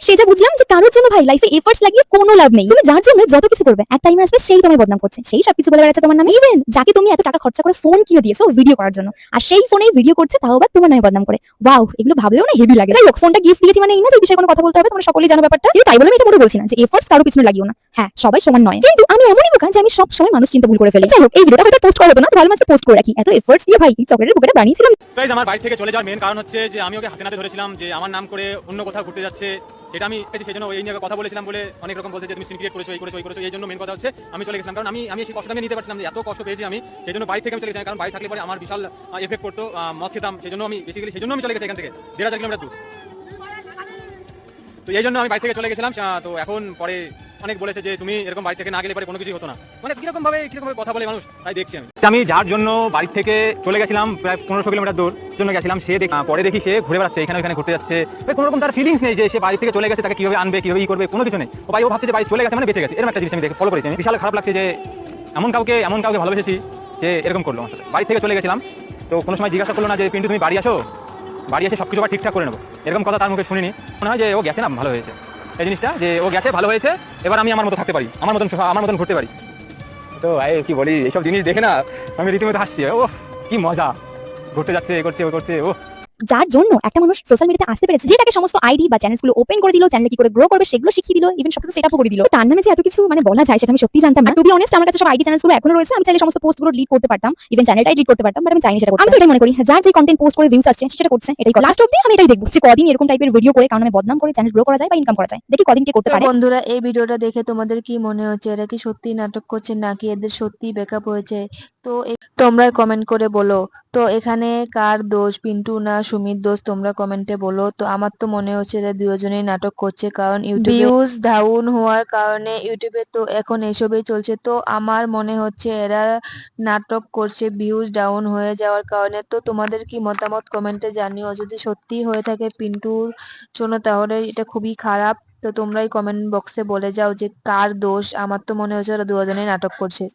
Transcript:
সে যা বুঝলাম যে কারোর জন্য ভাই লাইফে এফর্টস লাগিয়ে কোনো লাভ নেই। তুমি যার জন্য যত কিছু করবে এক টাইম আসবে সেই তোমায় বদনাম করছে, সেই সবকিছু বলে বেড়াচ্ছে তোমার নামে। ইভেন যাকে তুমি এত টাকা খরচা করে ফোন কিনে দিয়েছো ভিডিও করার জন্য, আর সেই ফোনেই ভিডিও করছে তাও আবার তোমার নামে বদনাম করে। ওয়াও, এগুলো ভাবলেও না হেভি লাগে। যাই হোক, ফোনটা গিফট দিয়েছি মানে এই না যে এই বিষয়ে কোনো কথা বলতে হবে, তোমরা সকলেই জানো ব্যাপারটা। কিন্তু তাই বলে আমি এটা মোটেও বলছি না যে এফর্টস কারো পিছনে লাগিও না। হ্যাঁ, সবাই সমান নয়, কিন্তু আমি এমনই বোকা যে আমি সব সময় মানুষ চিন্তা ভুল করে ফেলি। যাই হোক, এই ভিডিওটা হয়তো পোস্ট করা হতো না, তো ভালো মাঝে পোস্ট করে রাখি। এত এফর্টস দিয়ে ভাই এই চকলেটের বুকেটা বানিয়েছিলাম। গাইস, আমার বাড়ি থেকে চলে যাওয়ার মেন কারণ হচ্ছে যে আমি ওকে হাতে নাতে ধরেছিলাম যে আমার নাম করে অন্য কোথাও ঘুরতে যাচ্ছে, সেটা আমি সেই জন্য এই নিয়ে কথা বলেছিলাম বলে অনেক রকম বলছে যে তুমি সিন ক্রিয়েট করেছো, এই করেছো, এই করেছো। এই জন্য মেন কথা হচ্ছে আমি চলে গেছিলাম, কারণ আমি সেই কষ্টটা আমি নিতে পারছিলাম, যে এত কষ্ট পেয়েছি আমি, সেই জন্য বাড়ি থেকে আমি চলে গেছি। কারণ বাড়ি থাকলে পরে আমার বিশাল এফেক্ট পড়তো, মদ খেতাম, সেই জন্য আমি বেসিক্যালি সেই জন্য আমি চলে গেছি এখান থেকে 1500 কিলোমিটার দূর। তো এই জন্য আমি বাড়ি থেকে চলে গেছিলাম। তো এখন পরে অনেক বলেছে যে তুমি এরকম বাড়ি থেকে না গেলে পরে কোনো কিছুই হতো না, মানে কিরকম ভাবে কথা বলে মানুষ, তাই দেখছি আমি যার জন্য বাড়ি থেকে চলে গেছিলাম প্রায় 1500 কিলোমিটার দূর জন্য গেছিলাম, সে পরে দেখি সে ঘুরে বেড়াচ্ছে এখানে ওখানে ঘুরতে যাচ্ছে। কোনো রকম তার ফিলিংস নেই যে সে বাড়ি থেকে চলে গেছে, তাকে কিভাবে আনবে কিভাবে করবে কোনো কিছু নেই। ও ভাই ও ভাবছে যে বাড়ি চলে গেছে মানে বেঁচে গেছে, এরকম একটা জিনিস আমি দেখে ফলো করেছি। বিশাল খারাপ লাগছে যে এমন কাউকে ভালোবেসেছি যে এরকম করলো আমার সাথে। বাড়ি থেকে চলে গেছিলাম, তো কোনো সময় জিজ্ঞাসা করলো না যে পিন্টু তুমি বাড়ি আসো, বাড়ি এসে সবকিছু আবার ঠিকঠাক করে নেবো, এরকম কথা তার মুখে শুনিনি। মনে হয় যে ও গেছে না ভালো হয়েছে, এই জিনিসটা যে ও গেছে ভালো হয়েছে, এবার আমি আমার মতো থাকতে পারি, আমার মতন ঘুরতে পারি। তো ভাই কি বলি, এইসব জিনিস দেখে না আমি রীতিমতো হাসছি। ও কি মজা, ঘুরতে যাচ্ছে, এ করছে ও করছে। ও যার জন্য একটা মানুষ সোশ্যাল মিডিয়াতে আসতে পেরেছে, যে তাকে সমস্ত আইডি বা চ্যানেলগুলো ওপেন করে দিল, চ্যানেল কি করে গ্রো করবে সেগুলো শিখিয়ে দিল, ইভেন সবকিছু সেটআপও করে দিল। তার নামে যে এত কিছু মানে বলা যায় সেটা আমি সত্যি জানতাম না। টু বি অনেস্ট, আমার কাছে সব আইডি চ্যানেলগুলো এখনো রয়েছে, আমি চাইলে সমস্ত পোস্টগুলো ডিলিট করতে পারতাম, ইভেন চ্যানেলটাই ডিলিট করতে পারতাম, বাট আমি চাইনি সেটা করতে। আমি তো এটাই মনে করি যার যে কন্টেন্ট পোস্ট করে ভিউজ আসছে সেটা করছে, এটাই লাস্ট অবধি আমি এটাই দেখবো যে কদিন এরকম টাইপের ভিডিও করে কারণ আমি বদনাম করে চ্যানেল গ্রো করা যায় বা ইনকাম করা যায়, দেখি কদিন কে করতে তো পারে। বন্ধুরা, এই ভিডিওটা দেখে তোমাদের কি মনে হচ্ছে? এরা কি সত্যি নাটক করছে নাকি এদের সত্যি ব্রেকআপ হয়েছে? তো তোমরা কমেন্ট করে বলো। তো এখানে কার দোষ, পিন্টু না সুমির দোষ, তোমরা কমেন্টে বলো। তো আমার তো মনে হচ্ছে এরা দুজনেই নাটক করছে, কারণ ইউটিউবে ভিউজ ডাউন হওয়ার কারণে ইউটিউবে তো এখন এসবই চলছে। তো আমার মনে হচ্ছে এরা নাটক করছে ভিউজ ডাউন হয়ে যাওয়ার কারণে। তো তোমাদের কি মতামত কমেন্টে জানিও। যদি সত্যি হয়ে থাকে পিন্টুর জন্য তাহলে এটা খুবই খারাপ। তো তোমরাই কমেন্ট বক্সে বলে যাও যে কার দোষ। আমার তো মনে হচ্ছে ওরা দুজনেই নাটক করছে।